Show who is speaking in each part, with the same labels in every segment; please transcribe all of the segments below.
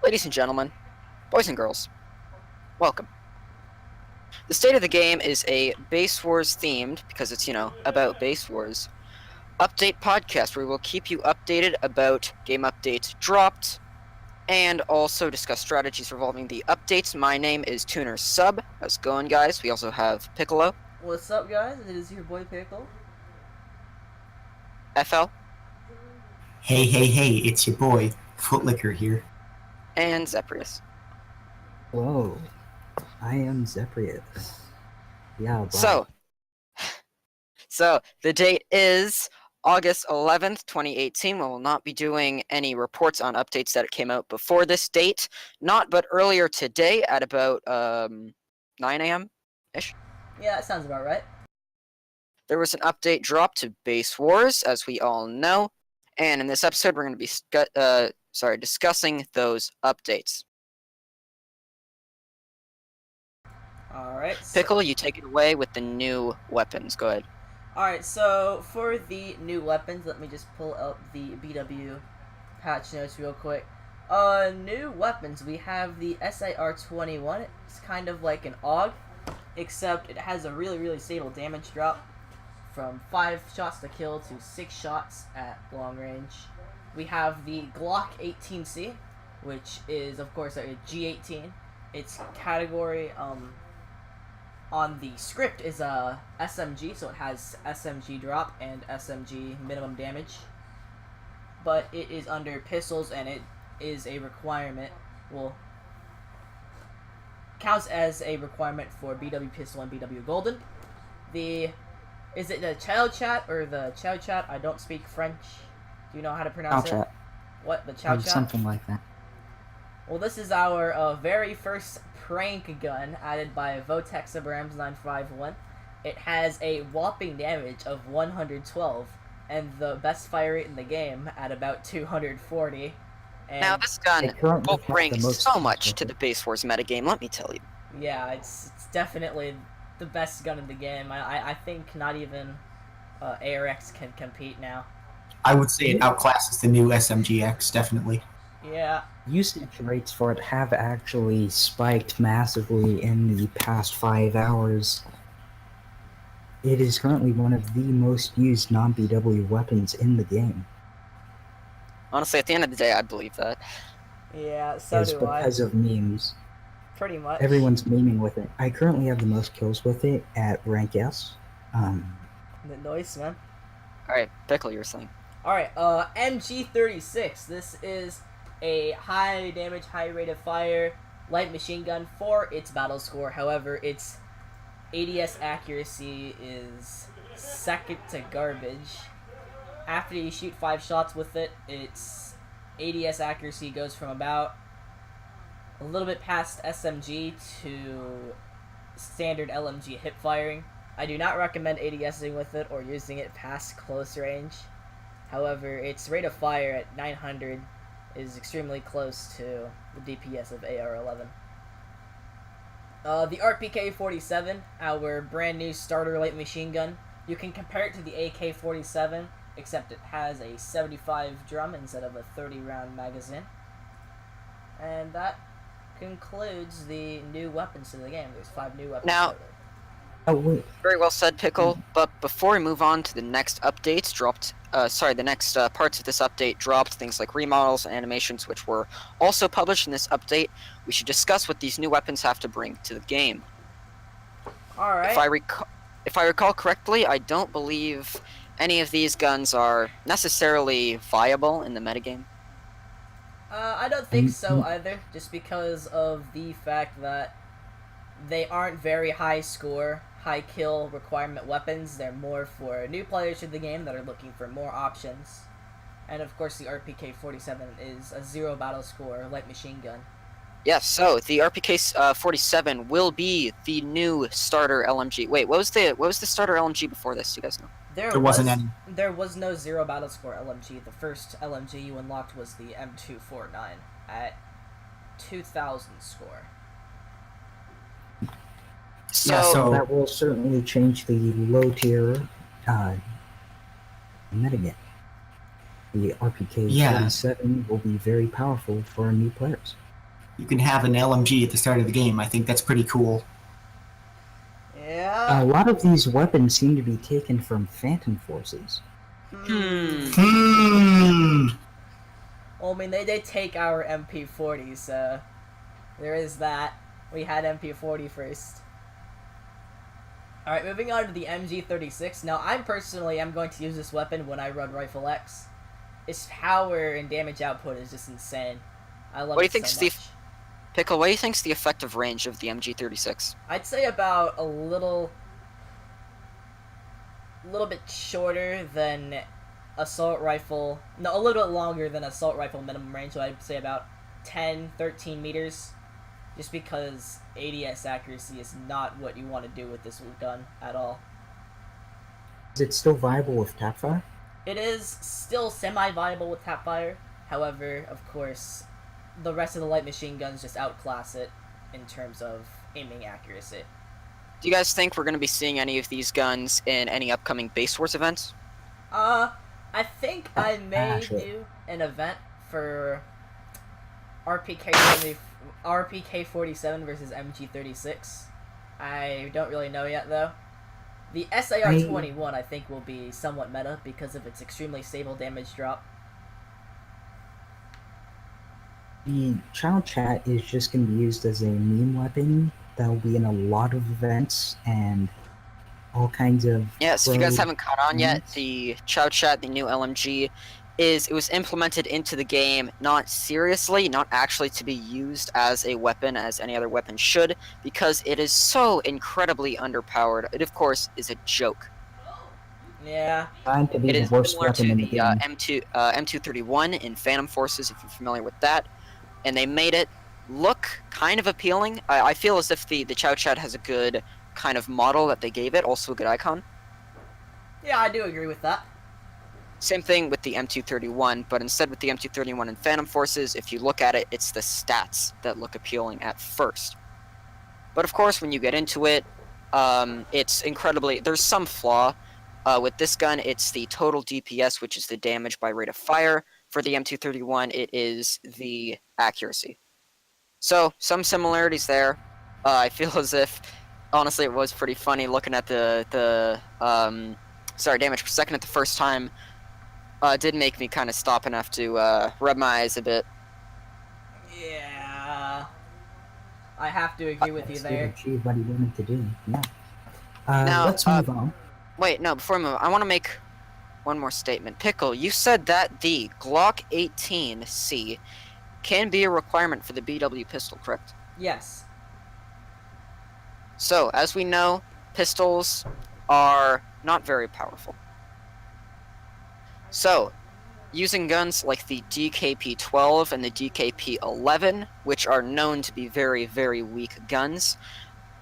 Speaker 1: Ladies and gentlemen, boys and girls, welcome. The State of the Game is a Base Wars themed, because it's, about Base Wars, update podcast where we will keep you updated about game updates dropped and also discuss strategies revolving the updates. My name is Tunersub. How's it going, guys? We also have Piccolo,
Speaker 2: What's up, guys? It is your boy Pickle.
Speaker 1: FL,
Speaker 3: Hey, hey, hey, it's your boy, Footlicker here.
Speaker 1: and Zeprius.
Speaker 4: Hello, I am Zeprius. Yeah, wow.
Speaker 1: So the date is August 11th, 2018. We will not be doing any reports on updates that came out before this date. But earlier today at about 9 a.m.-ish.
Speaker 2: Yeah, that sounds about right.
Speaker 1: There was an update drop to Base Wars, as we all know. And in this episode, we're going to be discussing those updates.
Speaker 2: Alright.
Speaker 1: Pickle, you take it away with the new weapons. Go ahead.
Speaker 2: Alright, so for the new weapons, let me just pull up the BW patch notes real quick. New weapons, we have the SAR-21. It's kind of like an AUG, except it has a really, really stable damage drop from 5 shots to kill to 6 shots at long range. We have the Glock 18C, which is, of course, a G18. Its category, on the script is a SMG, so it has SMG drop and SMG minimum damage. But it is under pistols, and it is a requirement. Well, counts as a requirement for BW pistol and BW golden. Is it the Chow Chat or the Chow Chat? I don't speak French. Do you know how to pronounce
Speaker 4: Chow
Speaker 2: it?
Speaker 4: Chat.
Speaker 2: What, the Chow Chat?
Speaker 4: Something like that.
Speaker 2: Well, this is our very first prank gun added by Votex Abrams 951. It has a whopping damage of 112 and the best fire rate in the game at about 240. And
Speaker 1: Now, this gun will bring so much to the Base Wars metagame, let me tell you.
Speaker 2: yeah, it's definitely the best gun in the game. I think not even ARX can compete now.
Speaker 3: I would say it outclasses the new SMGX, definitely.
Speaker 2: Yeah.
Speaker 4: Usage rates for it have actually spiked massively in the past 5 hours. It is currently one of the most used non-BW weapons in the game.
Speaker 1: Honestly, at the end of the day, I'd believe that.
Speaker 2: Yeah, so
Speaker 4: It's
Speaker 2: do
Speaker 4: because of memes.
Speaker 2: Pretty much.
Speaker 4: Everyone's memeing with it. I currently have the most kills with it at rank S.
Speaker 2: Nice, man.
Speaker 1: Alright, Pickle, you were saying.
Speaker 2: Alright, MG36. This is a high damage, high rate of fire light machine gun for its battle score. However, its ADS accuracy is second to garbage. After you shoot 5 shots with it, its ADS accuracy goes from about a little bit past SMG to standard LMG hip firing. I do not recommend ADSing with it or using it past close range. However, its rate of fire at 900 is extremely close to the DPS of AR-11. The RPK-47, our brand new starter light machine gun. You can compare it to the AK-47, except it has a 75 drum instead of a 30 round magazine. And that concludes the new weapons to the game. There's 5 new weapons.
Speaker 1: Now,
Speaker 4: Oh, wait.
Speaker 1: very well said, Pickle. But before we move on to the next updates the next parts of this update dropped, things like remodels and animations, which were also published in this update, we should discuss what these new weapons have to bring to the game.
Speaker 2: Alright.
Speaker 1: If I recall correctly, I don't believe any of these guns are necessarily viable in the metagame.
Speaker 2: I don't think so either, just because of the fact that they aren't very high score, high kill requirement weapons. They're more for new players to the game that are looking for more options. And of course the RPK-47 is a 0 battle score light machine gun.
Speaker 1: Yes, so the RPK-47 will be the new starter LMG. Wait, what was the starter LMG before this? You guys know?
Speaker 3: There wasn't any.
Speaker 2: There was no 0 battle score LMG. The first LMG you unlocked was the M249 at 2000 score.
Speaker 1: So
Speaker 4: that will certainly change the low tier metagame. The RPK-47 will be very powerful for new players.
Speaker 3: you can have an LMG at the start of the game. I think that's pretty cool.
Speaker 2: Yeah.
Speaker 4: A lot of these weapons seem to be taken from Phantom Forces.
Speaker 3: Hmm.
Speaker 2: Well, I mean, they take our MP40, so there is that. We had MP40 first. Alright, moving on to the MG36. Now, I'm going to use this weapon when I run Rifle X. Its power and damage output is just insane. I love
Speaker 1: What do you
Speaker 2: it
Speaker 1: think,
Speaker 2: so
Speaker 1: Steve?
Speaker 2: much.
Speaker 1: Pickle, what do you think's the effective range of the MG36?
Speaker 2: I'd say about a little bit shorter than assault rifle. No, a little bit longer than assault rifle minimum range. So I'd say about 10, 13 meters. Just because ADS accuracy is not what you want to do with this gun at all.
Speaker 4: Is it still viable with tapfire?
Speaker 2: It is still semi-viable with tapfire. However, of course, the rest of the light machine guns just outclass it in terms of aiming accuracy.
Speaker 1: Do you guys think we're going to be seeing any of these guns in any upcoming Base Wars events?
Speaker 2: I think I may
Speaker 4: sure.
Speaker 2: do an event for RPK 47 versus MG36. I don't really know yet though. The SAR 21 I think will be somewhat meta because of its extremely stable damage drop.
Speaker 4: The Child Chat is just going to be used as a meme weapon that will be in a lot of events and all kinds of.
Speaker 1: Yes, if you guys haven't caught on yet,
Speaker 4: things.
Speaker 1: the Chow Chat, the new LMG, it was implemented into the game not seriously, not actually to be used as a weapon as any other weapon should, because it is so incredibly underpowered. It, of course, is a joke.
Speaker 2: Yeah.
Speaker 4: Trying to be
Speaker 1: It
Speaker 4: the
Speaker 1: is
Speaker 4: worst
Speaker 1: similar
Speaker 4: weapon
Speaker 1: to
Speaker 4: in the
Speaker 1: the
Speaker 4: game.
Speaker 1: M231 in Phantom Forces, if you're familiar with that, and they made it look kind of appealing. I feel as if the Chow Chat has a good kind of model that they gave it, also a good icon.
Speaker 2: Yeah, I do agree with that.
Speaker 1: Same thing with the M231, but instead with the M231 and Phantom Forces, if you look at it, it's the stats that look appealing at first. But of course, when you get into it, it's incredibly... There's some flaw. With this gun, it's the total DPS, which is the damage by rate of fire. For the M231, it is the accuracy. So, some similarities there. I feel as if, honestly, it was pretty funny looking at the damage per second at the first time. Did make me kind of stop enough to rub my eyes a bit.
Speaker 2: Yeah. I have to agree with you there.
Speaker 4: Achieve what he wanted to do. Yeah.
Speaker 1: Now,
Speaker 4: Let's move on.
Speaker 1: Wait, no, before I move, I want to make one more statement. Pickle, you said that the Glock 18C can be a requirement for the BW pistol, correct?
Speaker 2: Yes.
Speaker 1: So, as we know, pistols are not very powerful. So, using guns like the DKP-12 and the DKP-11, which are known to be very, very weak guns,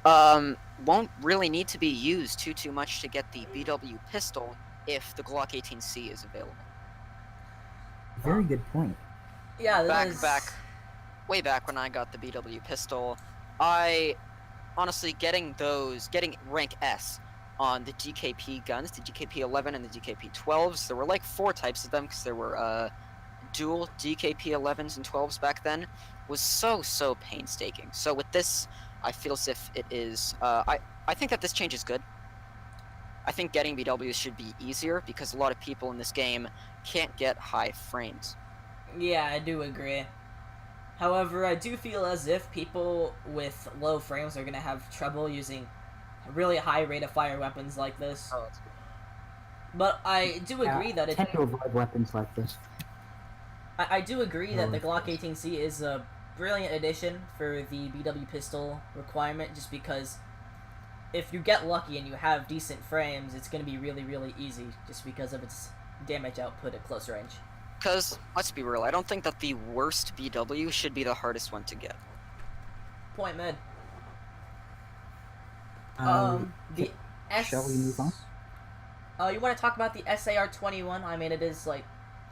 Speaker 1: won't really need to be used too much to get the BW pistol if the Glock 18C is available.
Speaker 4: Very good point.
Speaker 2: Yeah, that is...
Speaker 1: way back when I got the BW pistol, honestly, getting rank S on the DKP guns, the DKP-11 and the DKP-12s, there were like 4 types of them because there were dual DKP-11s and 12s back then, was so painstaking. So with this, I feel as if it is, I think that this change is good. I think getting BWs should be easier because a lot of people in this game can't get high frames.
Speaker 2: Yeah, I do agree. However, I do feel as if people with low frames are going to have trouble using really high rate of fire weapons like this.
Speaker 1: Oh,
Speaker 2: but I do agree that it...
Speaker 4: Tend to avoid weapons like this.
Speaker 2: I do agree that the Glock 18C is a brilliant addition for the BW pistol requirement, just because if you get lucky and you have decent frames, it's going to be really easy just because of its damage output at close range.
Speaker 1: Because, let's be real, I don't think that the worst BW should be the hardest one to get.
Speaker 2: Point mid. The S...
Speaker 4: Shall we move on?
Speaker 2: You want to talk about the SAR 21? I mean, it is like...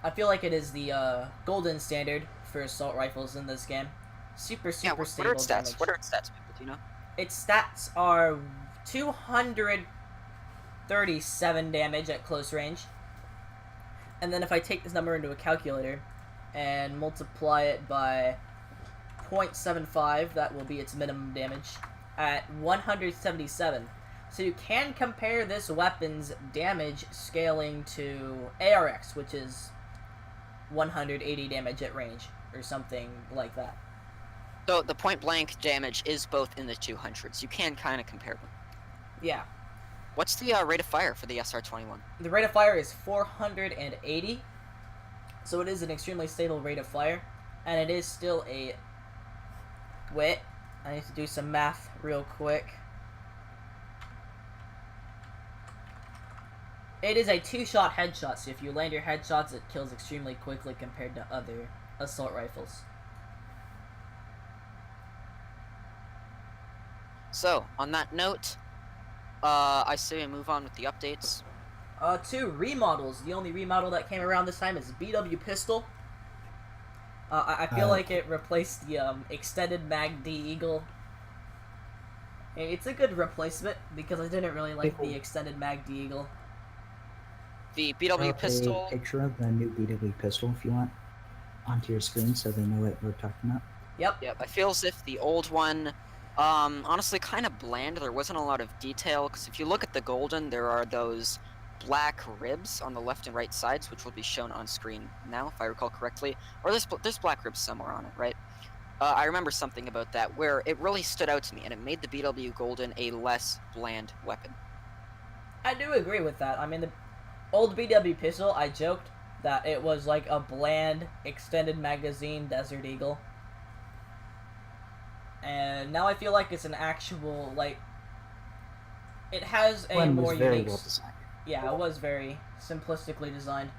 Speaker 2: I feel like it is the golden standard for assault rifles in this game. Super stable
Speaker 1: what are its stats?
Speaker 2: damage.
Speaker 1: What are its stats, people? Do you know?
Speaker 2: Its stats are 237 damage at close range. And then if I take this number into a calculator and multiply it by 1.75, that will be its minimum damage, at 177. So you can compare this weapon's damage scaling to ARX, which is 180 damage at range, or something like that.
Speaker 1: So the point blank damage is both in the 200s. You can kind of compare them.
Speaker 2: Yeah.
Speaker 1: What's the rate of fire for the SR21?
Speaker 2: The rate of fire is 480, so it is an extremely stable rate of fire, and it is still a... Wait, I need to do some math real quick. It is a 2-shot headshot, so if you land your headshots, it kills extremely quickly compared to other assault rifles.
Speaker 1: So, on that note, I say we move on with the updates.
Speaker 2: 2 remodels. The only remodel that came around this time is BW Pistol. I feel like it replaced the extended mag D Eagle. It's a good replacement because I didn't really like the extended mag D Eagle.
Speaker 1: The BW pistol.
Speaker 4: A picture of the new BW pistol, if you want, onto your screen so they know what we're talking about.
Speaker 2: Yep.
Speaker 1: I feel as if the old one, honestly, kind of bland. There wasn't a lot of detail, because if you look at the golden, there are those black ribs on the left and right sides, which will be shown on screen now, if I recall correctly. Or there's black ribs somewhere on it, right? I remember something about that, where it really stood out to me, and it made the BW Golden a less bland weapon.
Speaker 2: I do agree with that. I mean, the old BW pistol, I joked that it was like a bland, extended magazine Desert Eagle. And now I feel like it's an actual, like... It has a
Speaker 4: One
Speaker 2: more
Speaker 4: was very
Speaker 2: unique...
Speaker 4: well designed.
Speaker 2: Yeah, it was very simplistically designed.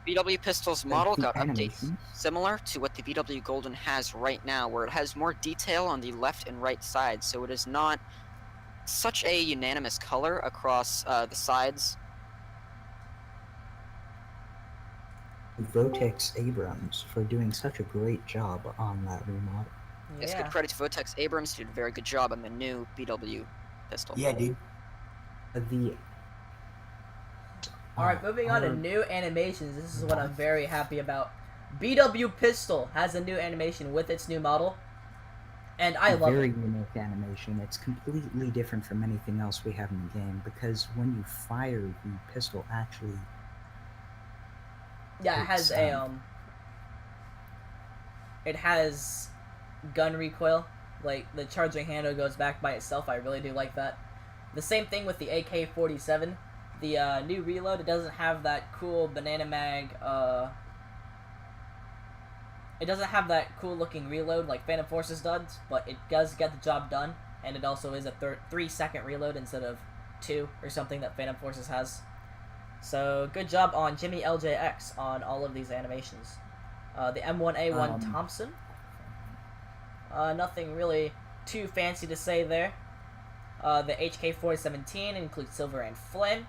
Speaker 1: BW Pistol's model
Speaker 4: the
Speaker 1: got updates
Speaker 4: animations.
Speaker 1: similar to what the VW Golden has right now, where it has more detail on the left and right sides, so it is not such a unanimous color across the sides.
Speaker 4: Votex Abrams for doing such a great job on that remodel.
Speaker 1: Yes, good credit to Votex Abrams, who did a very good job on the new BW Pistol.
Speaker 3: Yeah, dude.
Speaker 2: Alright, moving on to new animations. This is what I'm very happy about. BW Pistol has a new animation with its new model. And I love
Speaker 4: Very
Speaker 2: it.
Speaker 4: unique animation. It's completely different from anything else we have in the game, because when you fire, the pistol actually...
Speaker 2: Yeah, it has it has gun recoil. Like, the charging handle goes back by itself. I really do like that. The same thing with the AK-47. The new reload, it doesn't have that cool banana mag, it doesn't have that cool looking reload like Phantom Forces does, but it does get the job done, and it also is a 3-second reload instead of 2 or something that Phantom Forces has. So, good job on Jimmy LJX on all of these animations. The M1A1 Thompson. Nothing really too fancy to say there. The HK-417 includes Silver and Flynn.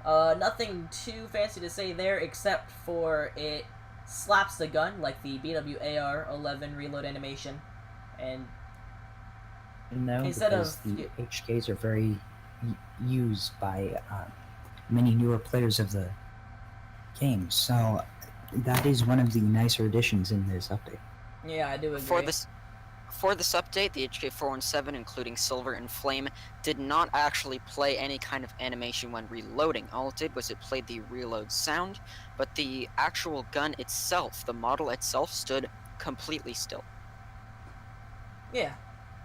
Speaker 2: Nothing too fancy to say there, except for it slaps the gun, like the BWAR-11 reload animation. And
Speaker 4: No,
Speaker 2: instead
Speaker 4: because
Speaker 2: of...
Speaker 4: the HKs are very used by many newer players of the game, so that is one of the nicer additions in this update.
Speaker 2: Yeah, I do agree.
Speaker 1: For this update, the HK-417, including Silver and Flame, did not actually play any kind of animation when reloading. All it did was it played the reload sound, but the actual gun itself, the model itself, stood completely still.
Speaker 2: Yeah,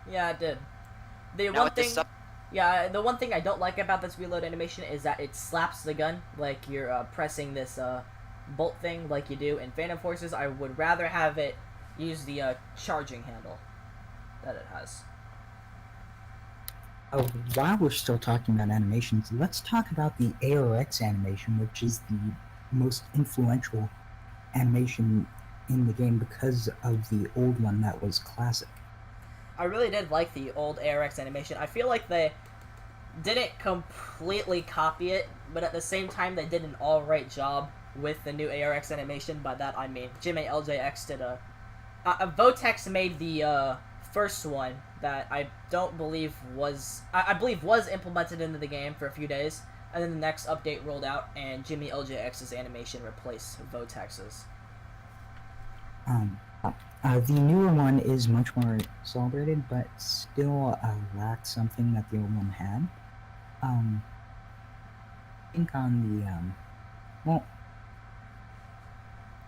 Speaker 2: it did. The one thing I don't like about this reload animation is that it slaps the gun, like you're pressing this bolt thing like you do in Phantom Forces. I would rather have it use the charging handle that it has.
Speaker 4: While we're still talking about animations, let's talk about the ARX animation, which is the most influential animation in the game because of the old one that was classic.
Speaker 2: I really did like the old ARX animation. I feel like they didn't completely copy it, but at the same time they did an alright job with the new ARX animation. By that I mean Jimmy LJX did a Votex made the first one that I don't believe was... I believe was implemented into the game for a few days, and then the next update rolled out, and Jimmy LJX's animation replaced Votex's.
Speaker 4: The newer one is much more celebrated, but still lacks something that the old one had. I think on the well,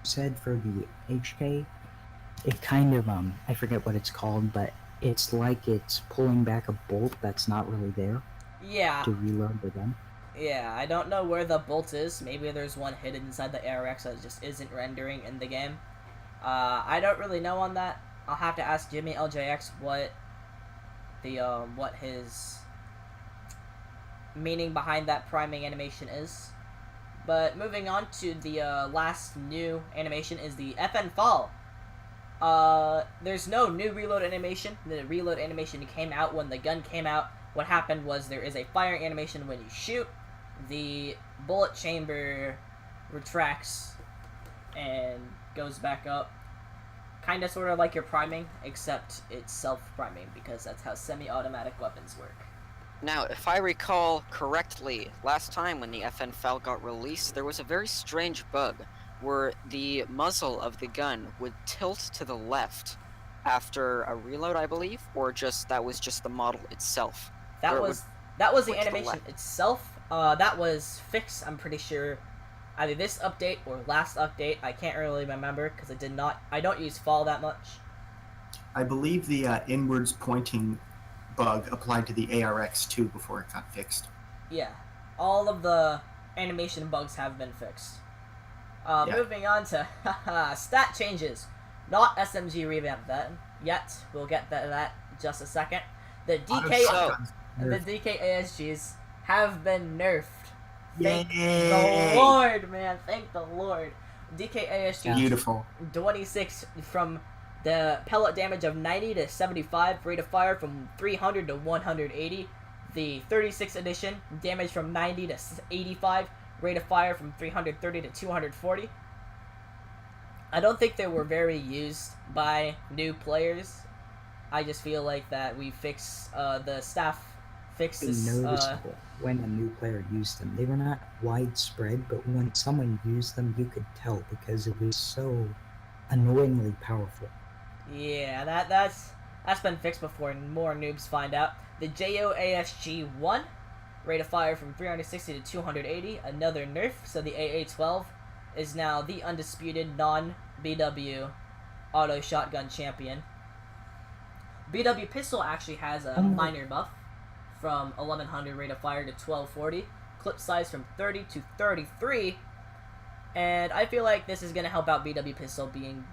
Speaker 4: said for the HK, it kind of I forget what it's called, but it's like it's pulling back a bolt that's not really there
Speaker 2: Yeah,
Speaker 4: to reload the gun.
Speaker 2: yeah. I don't know where the bolt is. Maybe there's one hidden inside the ARX that just isn't rendering in the game. I don't really know on that. I'll have to ask Jimmy LJX what his meaning behind that priming animation is. But moving on to the last new animation is the FN Fall. There's no new reload animation. The reload animation came out when the gun came out. What happened was there is a firing animation when you shoot. The bullet chamber retracts and goes back up. Kind of sort of like your priming, except it's self-priming because that's how semi-automatic weapons work.
Speaker 1: Now, if I recall correctly, last time when the FN FAL got released, there was a very strange bug where the muzzle of the gun would tilt to the left after a reload, I believe, or that was just the model itself.
Speaker 2: That was the
Speaker 1: switch to the
Speaker 2: animation
Speaker 1: left.
Speaker 2: itself. That was fixed, I'm pretty sure, either this update or last update. I can't really remember because I don't use fall that much.
Speaker 3: I believe the inwards pointing bug applied to the ARX too before it got fixed.
Speaker 2: Yeah, all of the animation bugs have been fixed.
Speaker 3: Yeah.
Speaker 2: Moving on to stat changes. Not SMG revamp that yet. We'll get that in just a second. The DK ASGs have been nerfed. Thank the Lord, man. Thank the Lord. DK ASG
Speaker 3: Beautiful.
Speaker 2: 26 from the pellet damage of 90 to 75, rate of fire from 300 to 180. The 36 edition damage from 90 to 85, rate of fire from 330 to 240. I don't think they were very used by new players. I just feel like that the staff fixed this.
Speaker 4: Noticeable when a new player used them. They were not widespread, but when someone used them, you could tell because it was so annoyingly powerful.
Speaker 2: Yeah, that's been fixed before, and more noobs find out. The JOASG-1, rate of fire from 360 to 280, another nerf, so the AA-12 is now the undisputed non-BW auto shotgun champion. BW pistol actually has a minor buff from 1100 rate of fire to 1240, clip size from 30 to 33, and I feel like this is going to help out BW pistol being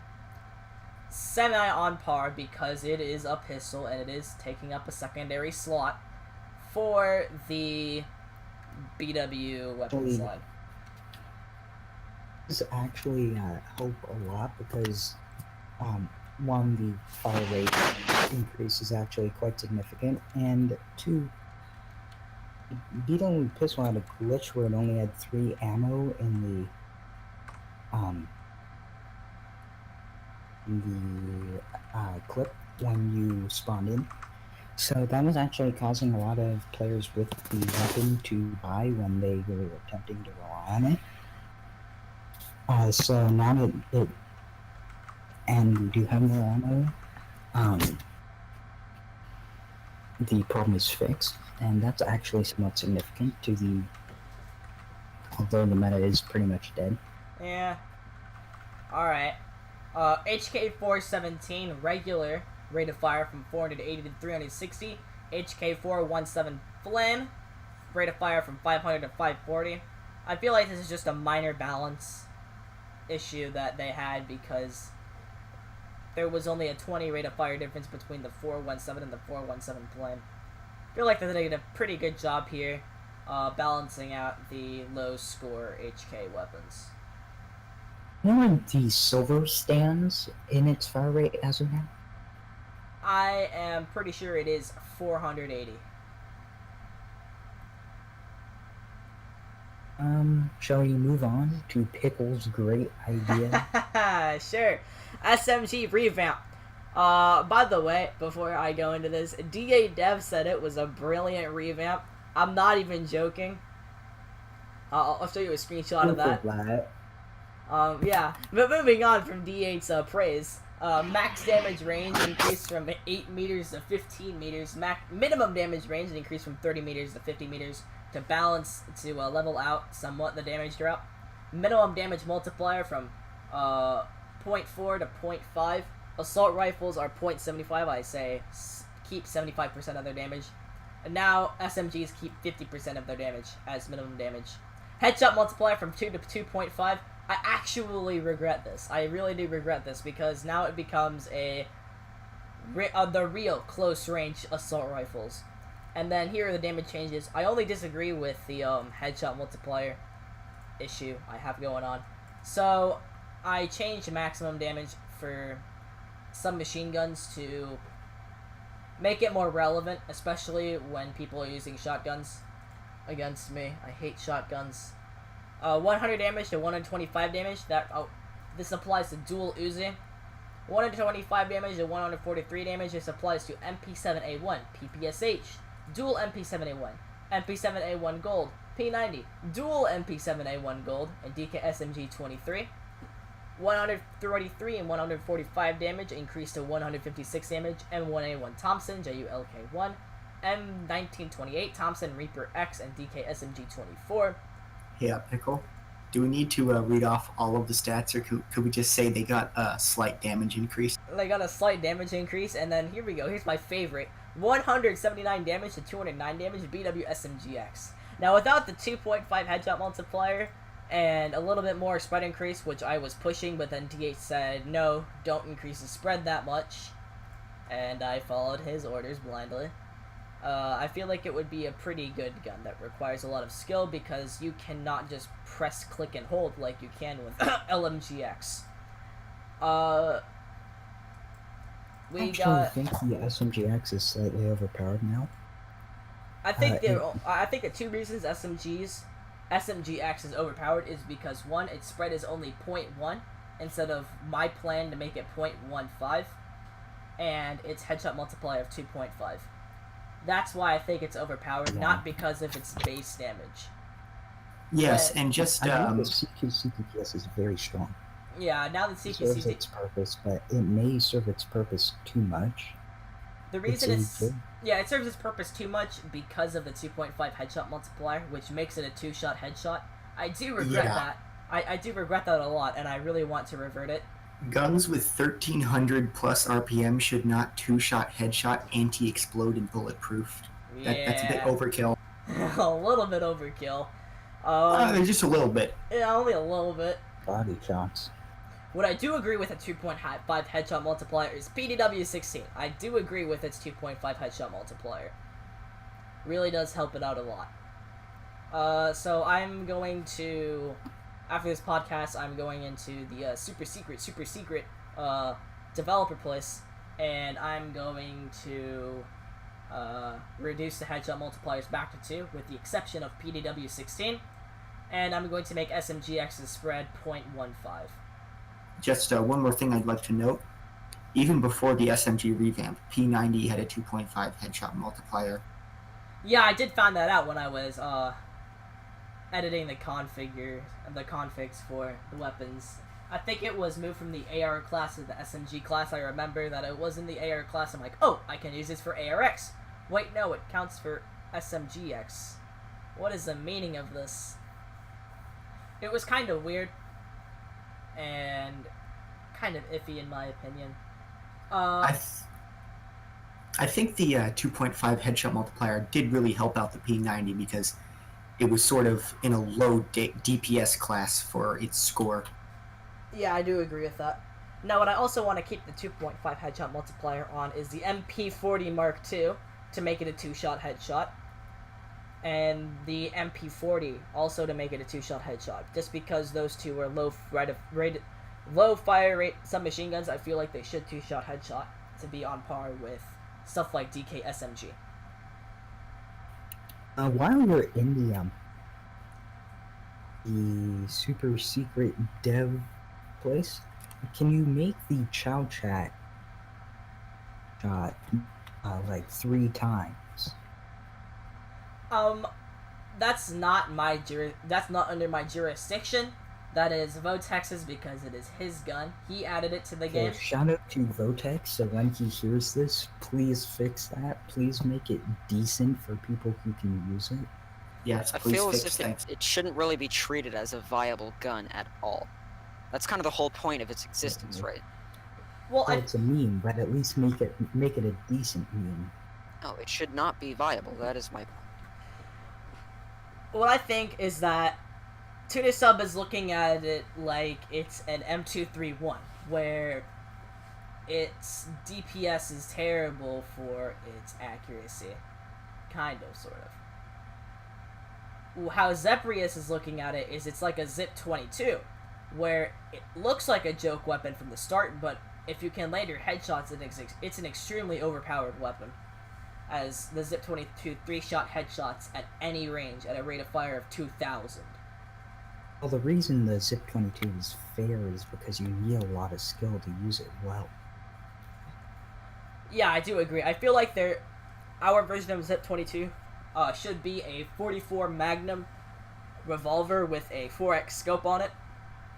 Speaker 2: semi on par because it is a pistol and it is taking up a secondary slot for the BW weapon slot.
Speaker 4: This actually help a lot because one, the fire rate increase is actually quite significant, and two, BW pistol had a glitch where it only had 3 ammo in the clip when you spawned in. So that was actually causing a lot of players with the weapon to die when they were attempting to rely on it. So now that and we do have more ammo, the problem is fixed, and that's actually somewhat significant although the meta is pretty much dead.
Speaker 2: Yeah. Alright. HK417 regular rate of fire from 480 to 360. HK417 Flame rate of fire from 500 to 540. I feel like this is just a minor balance issue that they had because there was only a 20 rate of fire difference between the 417 and the 417 Flame. I feel like they did a pretty good job here balancing out the low score HK weapons.
Speaker 4: What are the silver stands in its fire rate as of now?
Speaker 2: I am pretty sure it is 480.
Speaker 4: Shall we move on to Pickle's great idea?
Speaker 2: Sure. SMG revamp. By the way, before I go into this, DA Dev said it was a brilliant revamp. I'm not even joking. I'll show you a screenshot of that. Yeah. But moving on from D8's praise, Max damage range increased from 8 meters to 15 meters. Minimum damage range increased from 30 meters to 50 meters to balance, to level out somewhat the damage drop. Minimum damage multiplier from 0.4 to 0.5. Assault rifles are 0.75. I say keep 75% of their damage. And now SMGs keep 50% of their damage as minimum damage. Headshot multiplier from 2 to 2.5. I actually regret this. I really do regret this because now it becomes the real close range assault rifles. And then here are the damage changes. I only disagree with the headshot multiplier issue I have going on. So I changed maximum damage for some machine guns to make it more relevant, especially when people are using shotguns against me. I hate shotguns. 100 damage to 125 damage. This applies to dual Uzi. 125 damage to 143 damage. This applies to MP7A1, PPSH, dual MP7A1, MP7A1 Gold, P90, dual MP7A1 Gold, and DKSMG 23. 133 and 145 damage increased to 156 damage. M1A1 Thompson, JULK1, M1928 Thompson, Reaper X, and DKSMG 24.
Speaker 3: Yeah, Pickle. Do we need to read off all of the stats, or could we just say they got a slight damage increase?
Speaker 2: They got a slight damage increase, and then here we go. Here's my favorite: 179 damage to 209 damage BW SMGX. Now, without the 2.5 headshot multiplier and a little bit more spread increase, which I was pushing, but then TH said no, don't increase the spread that much, and I followed his orders blindly. I feel like it would be a pretty good gun that requires a lot of skill because you cannot just press, click, and hold like you can with LMGX.
Speaker 4: I think the SMGX is slightly overpowered now.
Speaker 2: I think the two reasons SMGX is overpowered is because one, its spread is only 0.1 instead of my plan to make it 0.15, and its headshot multiplier of 2.5. That's why I think it's overpowered, not because of its base damage.
Speaker 3: Yes, and just
Speaker 4: I know the CQCTPS is very strong.
Speaker 2: Yeah, now the
Speaker 4: It serves its purpose, but it may serve its purpose too much.
Speaker 2: The reason it serves its purpose too much because of the 2.5 headshot multiplier, which makes it a 2-shot headshot. I do regret that. I do regret that a lot, and I really want to revert it.
Speaker 3: Guns with 1300 plus RPM should not 2-shot headshot, anti-explode, and bulletproof.
Speaker 2: Yeah.
Speaker 3: That's a bit overkill.
Speaker 2: A little bit overkill.
Speaker 3: Just a little bit.
Speaker 2: Yeah, only a little bit.
Speaker 4: Body shots.
Speaker 2: What I do agree with a 2.5 headshot multiplier is PDW-16. I do agree with its 2.5 headshot multiplier. Really does help it out a lot. So I'm going to, after this podcast, I'm going into the super secret developer place, and I'm going to reduce the headshot multipliers back to 2, with the exception of PDW-16, and I'm going to make SMGX's spread 0.15.
Speaker 3: Just one more thing I'd like to note. Even before the SMG revamp, P90 had a 2.5 headshot multiplier.
Speaker 2: Yeah, I did find that out when I was editing the configs for the weapons. I think it was moved from the AR class to the SMG class. I remember that it was in the AR class. I'm like, oh, I can use this for ARX. Wait, no, it counts for SMGX. What is the meaning of this? It was kind of weird and kind of iffy in my opinion.
Speaker 3: I think the 2.5 headshot multiplier did really help out the P90 because it was sort of in a low DPS class for its score.
Speaker 2: Yeah, I do agree with that. Now, what I also want to keep the 2.5 headshot multiplier on is the MP40 Mark II to make it a 2-shot headshot, and the MP40 also to make it a 2-shot headshot. Just because those two are low fire rate submachine guns, I feel like they should 2-shot headshot to be on par with stuff like DKSMG.
Speaker 4: While you're in the super secret dev place, can you make the Chow Chat shot like 3 times?
Speaker 2: That's not under my jurisdiction, That is Votex's because it is his gun. He added it to the
Speaker 4: Okay,
Speaker 2: game.
Speaker 4: shout out to Votex, so when he hears this, please fix that. Please make it decent for people who can use it.
Speaker 3: Yes,
Speaker 1: I
Speaker 3: please
Speaker 1: feel as
Speaker 3: fix
Speaker 1: if
Speaker 3: things.
Speaker 1: it shouldn't really be treated as a viable gun at all. That's kind of the whole point of its existence, right?
Speaker 2: Well,
Speaker 4: Well, it's a meme, but at least make it a decent meme.
Speaker 1: No, it should not be viable. That is my point.
Speaker 2: what I think is that Tunersub is looking at it like it's an M231, where its DPS is terrible for its accuracy. Kind of, sort of. How Zeprius is looking at it is it's like a Zip 22, where it looks like a joke weapon from the start, but if you can land your headshots, it's an extremely overpowered weapon. As the Zip 22 3-shot headshots at any range at a rate of fire of 2,000.
Speaker 4: Well, the reason the Zip 22 is fair is because you need a lot of skill to use it well.
Speaker 2: Yeah, I do agree. I feel like our version of Zip 22 should be a 44 Magnum revolver with a 4x scope on it.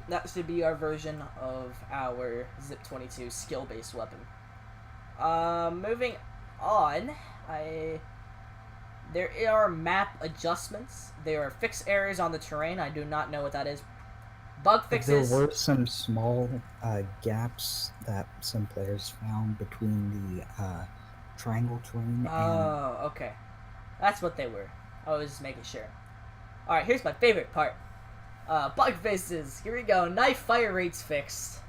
Speaker 2: That should be our version of our Zip 22 skill-based weapon. Moving on, there are map adjustments. There are fixed errors on the terrain. I do not know what that is. Bug fixes.
Speaker 4: There were some small gaps that some players found between the triangle terrain and...
Speaker 2: Oh, okay. That's what they were. I was just making sure. Alright, here's my favorite part. Bug fixes. Here we go. Knife fire rates fixed.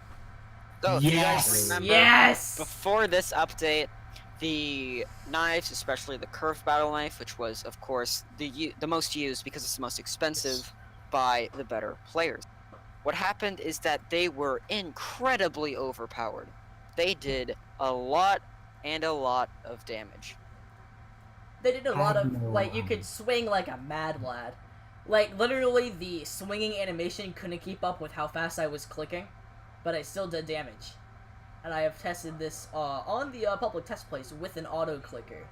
Speaker 1: So, if you
Speaker 3: Yes!
Speaker 1: guys remember,
Speaker 2: Yes!
Speaker 1: before this update, the knives, especially the curved battle knife, which was, of course, the most used because it's the most expensive by the better players. What happened is that they were incredibly overpowered. They did a lot and a lot of damage.
Speaker 2: They did a lot of,
Speaker 4: no,
Speaker 2: like, you could swing like a mad lad. Like, literally, the swinging animation couldn't keep up with how fast I was clicking, but I still did damage. And I have tested this on the public test place with an auto clicker.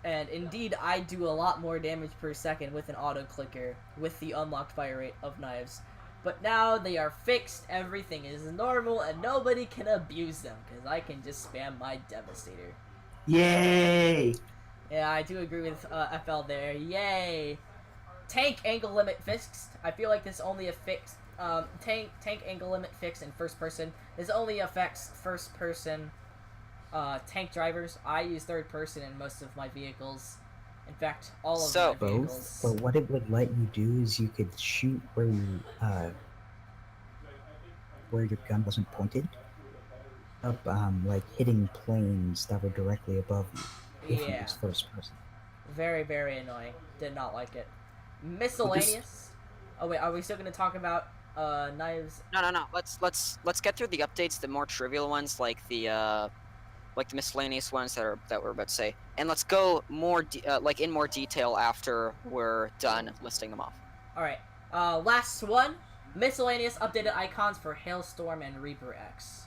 Speaker 2: And indeed, I do a lot more damage per second with an auto clicker with the unlocked fire rate of knives. But now they are fixed, everything is normal, and nobody can abuse them, because I can just spam my Devastator.
Speaker 3: Yay!
Speaker 2: Yeah, I do agree with FL there. Yay! Tank angle limit fixed. I feel like this only affects tank angle limit fixed in first person. This only affects first person tank drivers. I use third person in most of my vehicles. In fact, all of my vehicles.
Speaker 4: Both, but what it would let you do is you could shoot where your gun wasn't pointed up, like hitting planes that were directly above you. If it
Speaker 2: Yeah.
Speaker 4: was first person.
Speaker 2: Very, very annoying. Did not like it. Miscellaneous. Oh wait, are we still gonna talk about knives?
Speaker 1: No. Let's get through the updates, the more trivial ones, like the miscellaneous ones that we're about to say, and let's go more in more detail after we're done listing them off.
Speaker 2: All right. Last one. Miscellaneous updated icons for Hailstorm and Reaper X.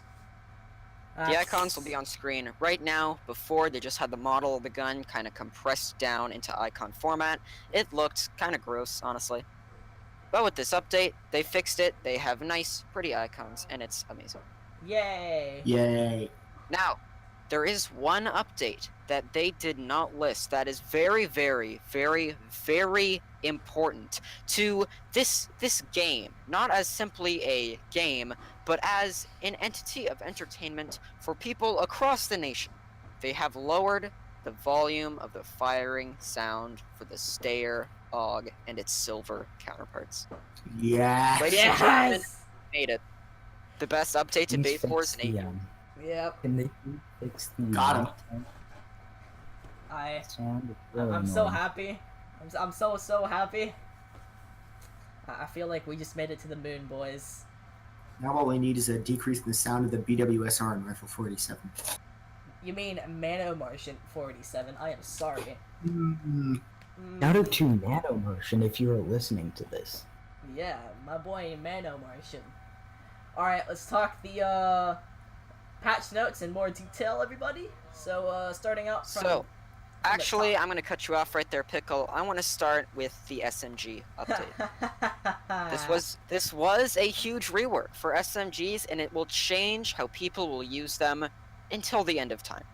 Speaker 1: The icons will be on screen right now. Before, they just had the model of the gun kind of compressed down into icon format. It looked kind of gross, honestly. But with this update, they fixed it. They have nice, pretty icons, and it's amazing.
Speaker 2: Yay!
Speaker 3: Yay!
Speaker 1: Now, there is one update that they did not list that is very, very, very, very important to this game. Not as simply a game, but as an entity of entertainment for people across the nation. They have lowered the volume of the firing sound for the Stayer, AUG, and its silver counterparts.
Speaker 3: Yeah.
Speaker 1: Ladies and gentlemen,
Speaker 2: Yes!
Speaker 1: made it. The best update to Base Wars in 8 years.
Speaker 2: Yep.
Speaker 4: Can they fix the
Speaker 3: Got him.
Speaker 4: sound? It's really
Speaker 2: I'm so
Speaker 4: annoying.
Speaker 2: happy. I'm so happy. I feel like we just made it to the moon, boys.
Speaker 3: Now all we need is a decrease in the sound of the BWSR in Rifle 47.
Speaker 2: You mean Mano Martian 47? I am sorry.
Speaker 4: Shout out to Nano Motion if you are listening to this.
Speaker 2: Yeah, my boy Mano Martian. Alright, let's talk the patch notes in more detail, everybody. So, starting out from...
Speaker 1: So, Actually, I'm gonna cut you off right there, Pickle. I want to start with the SMG update. This was a huge rework for SMGs, and it will change how people will use them until the end of time.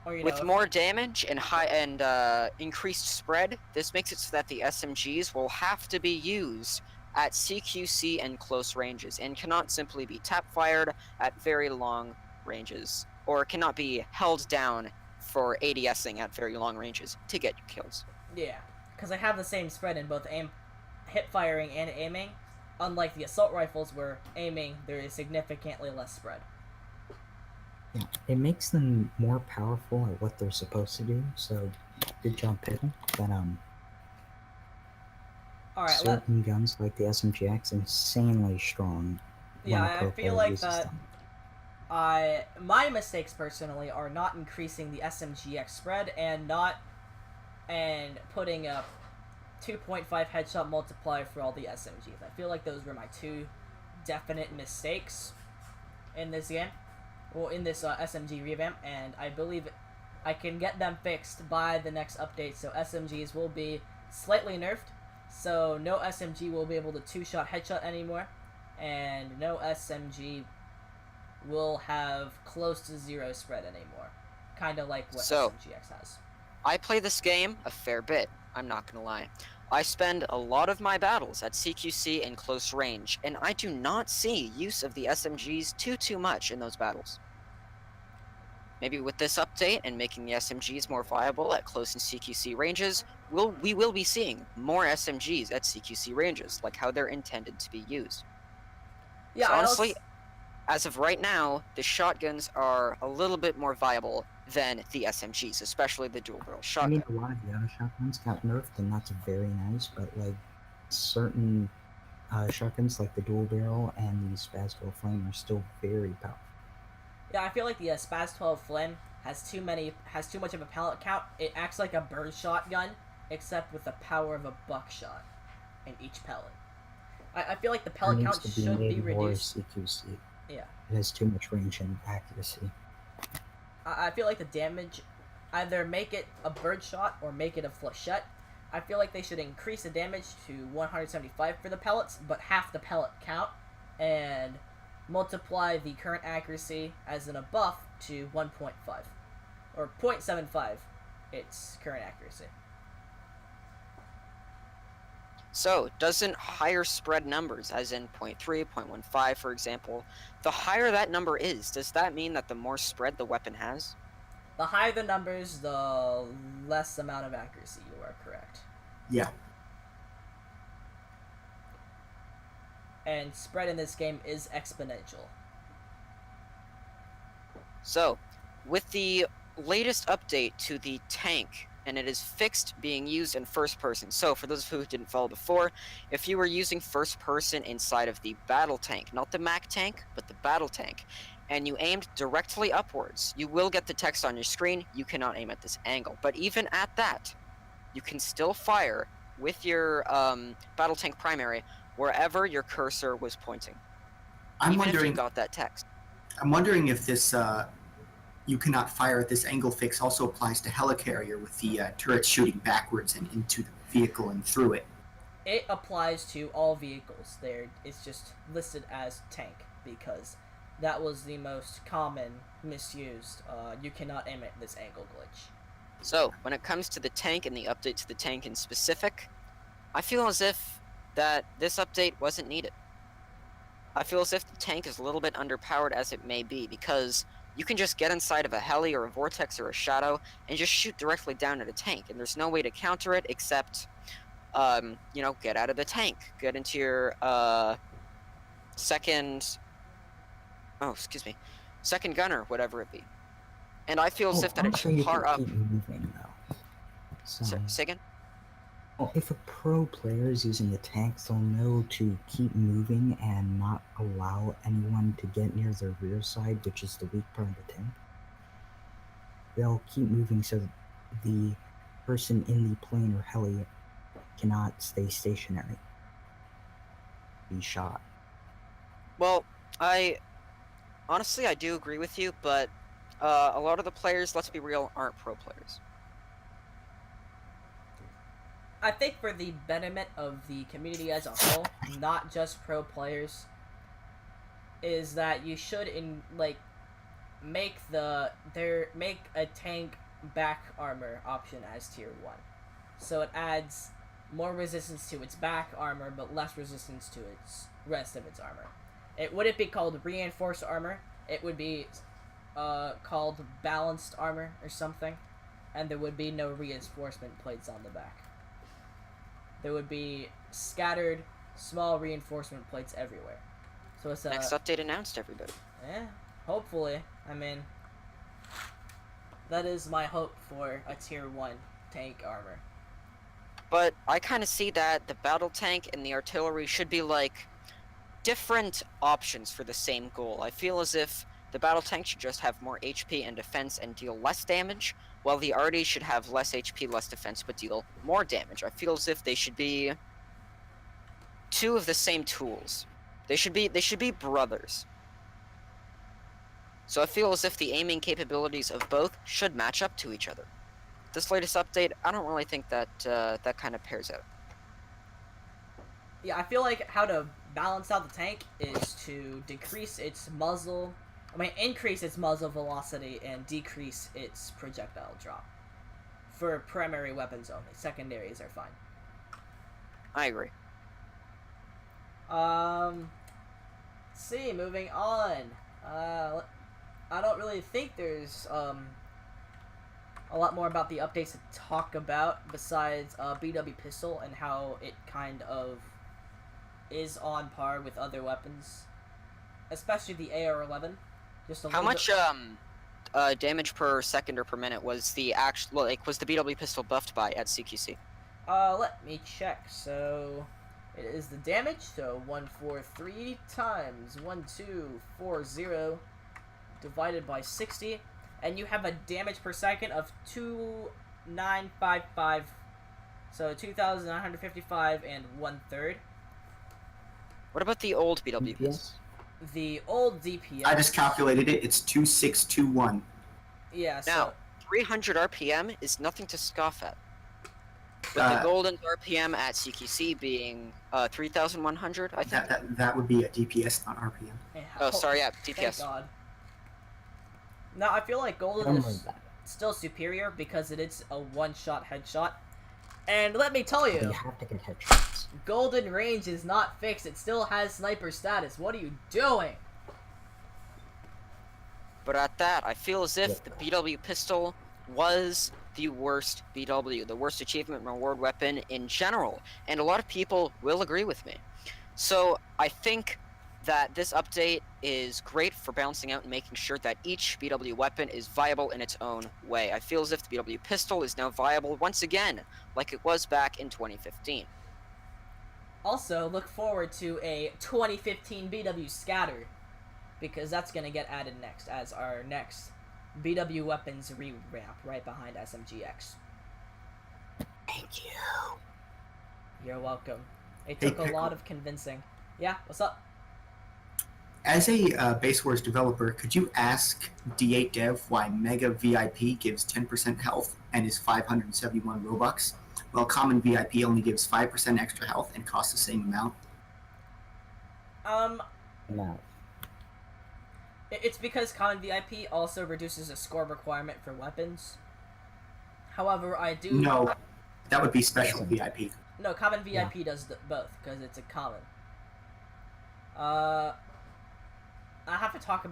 Speaker 2: Or, you know,
Speaker 1: With more damage and increased spread, this makes it so that the SMGs will have to be used at CQC and close ranges, and cannot simply be tap-fired at very long ranges, or cannot be held down for ADSing at very long ranges to get your kills.
Speaker 2: Yeah, because I have the same spread in both hip firing and aiming, unlike the assault rifles where aiming there is significantly less spread.
Speaker 4: Yeah, it makes them more powerful at what they're supposed to do. So, good job, Pickle. But
Speaker 2: All right,
Speaker 4: certain guns like the SMGX insanely strong.
Speaker 2: Yeah,
Speaker 4: when a pro
Speaker 2: I feel
Speaker 4: player
Speaker 2: like
Speaker 4: uses
Speaker 2: that.
Speaker 4: them.
Speaker 2: My mistakes personally are not increasing the SMGX spread and putting a 2.5 headshot multiplier for all the SMGs. I feel like those were my two definite mistakes in this game. Well, in this SMG revamp, and I believe I can get them fixed by the next update, so SMGs will be slightly nerfed, so no SMG will be able to two-shot headshot anymore, and no SMG will have close to zero spread anymore, kind of like what SMGX has.
Speaker 1: I play this game a fair bit, I'm not gonna lie. I spend a lot of my battles at CQC and close range, and I do not see use of the SMGs too much in those battles. Maybe with this update and making the SMGs more viable at close and CQC ranges, we will be seeing more SMGs at CQC ranges, like how they're intended to be used.
Speaker 2: Yeah,
Speaker 1: so honestly, as of right now, the shotguns are a little bit more viable than the SMGs, especially the dual barrel shotgun.
Speaker 4: I mean, a lot of the other shotguns got nerfed, and that's very nice, but like certain shotguns like the dual barrel and the Spaz 12 Flame are still very powerful.
Speaker 2: Yeah, I feel like the Spaz 12 Flame has too much of a pellet count. It acts like a bird shotgun, except with the power of a buckshot in each pellet. I feel like the pellet count should be reduced.
Speaker 4: CQC.
Speaker 2: Yeah.
Speaker 4: It has too much range and accuracy.
Speaker 2: I feel like the damage, either make it a bird shot or make it a flechette. I feel like they should increase the damage to 175 for the pellets, but half the pellet count, and multiply the current accuracy as in a buff to 1.5 or 0.75 its current accuracy.
Speaker 1: So, doesn't higher spread numbers, as in 0.3, 0.15 for example, the higher that number is, does that mean that the more spread the weapon has?
Speaker 2: The higher the numbers, the less amount of accuracy. You are correct.
Speaker 3: Yeah.
Speaker 2: And spread in this game is exponential.
Speaker 1: So, with the latest update to the tank, and it is fixed being used in first person. So, for those of you who didn't follow before, if you were using first person inside of the battle tank, not the Mac tank, but the battle tank, and you aimed directly upwards, you will get the text on your screen. You cannot aim at this angle. But even at that, you can still fire with your battle tank primary wherever your cursor was pointing. Even if you got that text.
Speaker 3: I'm wondering if this you cannot fire at this angle fix also applies to helicarrier with the turrets shooting backwards and into the vehicle and through it.
Speaker 2: It applies to all vehicles. There, it's just listed as tank because that was the most common misused. You cannot aim at this angle glitch.
Speaker 1: So, when it comes to the tank and the update to the tank in specific, I feel as if that this update wasn't needed. I feel as if the tank is a little bit underpowered as it may be, because you can just get inside of a heli or a vortex or a shadow and just shoot directly down at a tank, and there's no way to counter it except, get out of the tank, get into your second gunner, whatever it be. And I feel as if that it should par up.
Speaker 4: Moving, though.
Speaker 1: Say again?
Speaker 4: Well, if a pro player is using the tanks, they'll know to keep moving and not allow anyone to get near their rear side, which is the weak part of the tank. They'll keep moving so that the person in the plane or heli cannot stay stationary. Be shot.
Speaker 1: Well, honestly, I do agree with you, but A lot of the players, let's be real, aren't pro players.
Speaker 2: I think for the betterment of the community as a whole, not just pro players, is that you should make a tank back armor option as tier 1. So it adds more resistance to its back armor, but less resistance to its rest of its armor. It wouldn't be called reinforced armor. It would be called balanced armor or something, and there would be no reinforcement plates on the back. There would be scattered small reinforcement plates everywhere. So it's
Speaker 1: Next update announced, everybody.
Speaker 2: yeah, hopefully. I mean, that is my hope for a tier 1 tank armor.
Speaker 1: But I kind of see that the battle tank and the artillery should be like different options for the same goal. I feel as if the battle tank should just have more HP and defense and deal less damage, while the arty should have less HP, less defense, but deal more damage. I feel as if they should be two of the same tools. They should be brothers. So I feel as if the aiming capabilities of both should match up to each other. This latest update, I don't really think that that kind of pairs out.
Speaker 2: Yeah, I feel like how to balance out the tank is to increase its muzzle velocity and decrease its projectile drop. For primary weapons only. Secondaries are fine.
Speaker 1: I agree.
Speaker 2: Let's see, moving on. I don't really think there's a lot more about the updates to talk about besides BW pistol and how it kind of is on par with other weapons, especially the AR-11.
Speaker 1: How much damage per second or per minute was the BW pistol buffed by at CQC?
Speaker 2: Let me check. So it is the damage. So 143 times 1240 divided by 60, and you have a damage per second of 2955. So 2,955 and 1/3.
Speaker 1: What about the old BW pistol?
Speaker 2: The old DPS.
Speaker 3: I just calculated it. It's 2621.
Speaker 2: Yeah. So
Speaker 1: Now, 300 RPM is nothing to scoff at. With the golden RPM at CQC being 3,100, I think.
Speaker 3: That would be a DPS, not RPM.
Speaker 2: yeah,
Speaker 1: Oh, sorry, yeah,
Speaker 2: Thank
Speaker 1: DPS.
Speaker 2: God. Now I feel like golden is still superior because it is a one-shot headshot. And let me tell
Speaker 4: You
Speaker 2: you,
Speaker 4: have to get headshots.
Speaker 2: golden range is not fixed. It still has sniper status. What are you doing?
Speaker 1: But at that, I feel as if the BW pistol was the worst BW, the worst achievement reward weapon in general, and a lot of people will agree with me. So I think that this update is great for balancing out and making sure that each BW weapon is viable in its own way. I feel as if the BW pistol is now viable once again, like it was back in 2015.
Speaker 2: Also, look forward to a 2015 BW scatter, because that's going to get added next as our next BW weapons revamp right behind SMGX.
Speaker 4: Thank you.
Speaker 2: You're welcome. It took a lot of convincing. Yeah, what's up?
Speaker 3: As a Base Wars developer, could you ask D8 Dev why Mega VIP gives 10% health and is 571 Robux, while Common VIP only gives 5% extra health and costs the same amount?
Speaker 4: No.
Speaker 2: It's because Common VIP also reduces the score requirement for weapons. However, I do...
Speaker 3: No, that would be Special VIP.
Speaker 2: No, Common VIP does both, because it's a common. I'll have to talk to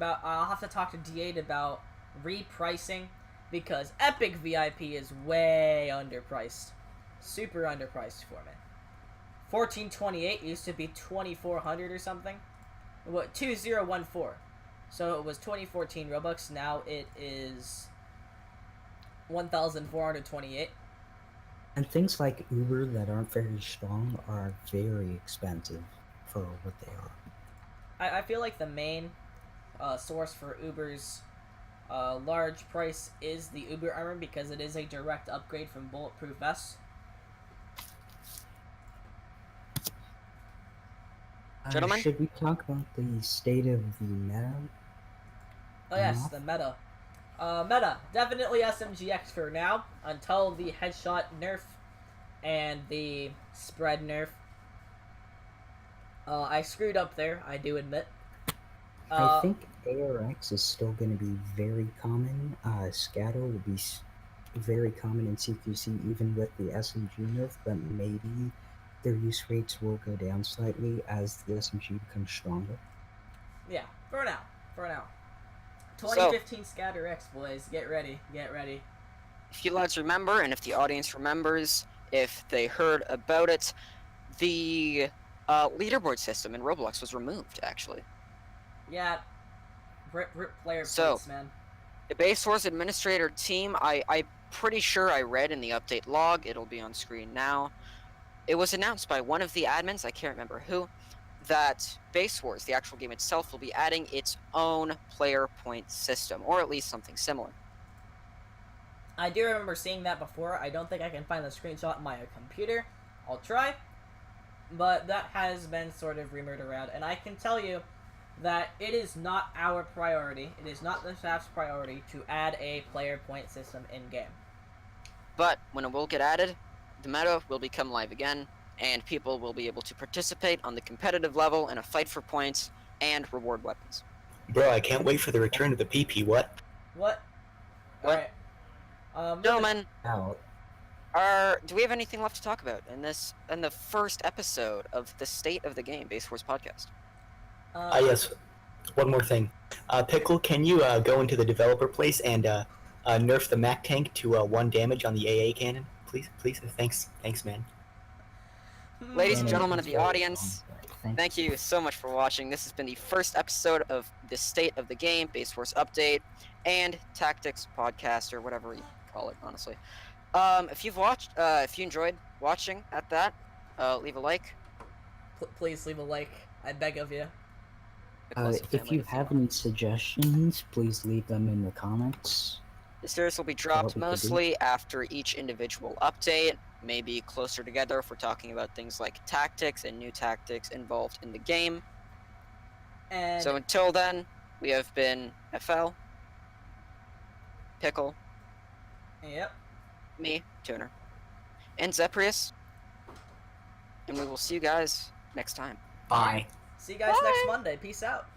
Speaker 2: D8 about repricing, because Epic VIP is way underpriced. Super underpriced for me. 1428 used to be 2400 or something. What, 2014. So it was 2014 Robux, now it is 1428.
Speaker 4: And things like Uber that aren't very strong are very expensive for what they are.
Speaker 2: I feel like the main source for Uber's large price is the Uber armor, because it is a direct upgrade from Bulletproof Vests.
Speaker 1: Gentlemen?
Speaker 4: Should we talk about the state of the meta?
Speaker 2: Oh yes, the meta. Meta, definitely SMGX for now, until the headshot nerf and the spread nerf. I screwed up there, I do admit.
Speaker 4: I think ARX is still going to be very common. Scatter will be very common in CQC even with the SMG nerf, but maybe their use rates will go down slightly as the SMG becomes stronger.
Speaker 2: Yeah, for now. 2015 Scatter X, boys. Get ready.
Speaker 1: If you lads remember, and if the audience remembers, if they heard about it, the leaderboard system in Roblox was removed, actually.
Speaker 2: Yeah. Rip player
Speaker 1: So,
Speaker 2: points, man.
Speaker 1: The Base Wars administrator team, I'm pretty sure I read in the update log, it'll be on screen now. It was announced by one of the admins, I can't remember who, that Base Wars, the actual game itself, will be adding its own player point system, or at least something similar.
Speaker 2: I do remember seeing that before. I don't think I can find the screenshot on my computer. I'll try. But that has been sort of rumored around, and I can tell you that it is not our priority, it is not the staff's priority to add a player point system in-game.
Speaker 1: But when it will get added, the meta will become live again, and people will be able to participate on the competitive level in a fight for points and reward weapons.
Speaker 3: Bro, I can't wait for the return of the PP. What?
Speaker 2: What?
Speaker 1: What?
Speaker 2: Alright.
Speaker 1: Gentlemen,
Speaker 4: Out.
Speaker 1: do we have anything left to talk about in the first episode of the State of the Game Base Wars podcast?
Speaker 3: Yes. One more thing. Pickle, can you go into the developer place and nerf the Mac tank to 1 damage on the AA cannon? Please? Thanks, man.
Speaker 1: Ladies and
Speaker 2: Hmm.
Speaker 1: gentlemen of the audience, thank you so much for watching. This has been the first episode of the State of the Game, Base Force Update, and Tactics Podcast, or whatever you call it, honestly. If you enjoyed watching at that, leave a like.
Speaker 2: Please leave a like. I beg of you.
Speaker 4: If you have any suggestions, please leave them in the comments.
Speaker 1: The series will be dropped mostly after each individual update, maybe closer together if we're talking about things like tactics and new tactics involved in the game.
Speaker 2: And
Speaker 1: So until then, we have been FL, Pickle,
Speaker 2: yep.
Speaker 1: me, Tuner, and Zeprius, and we will see you guys next time.
Speaker 3: Bye.
Speaker 2: See you guys next Monday. Peace out.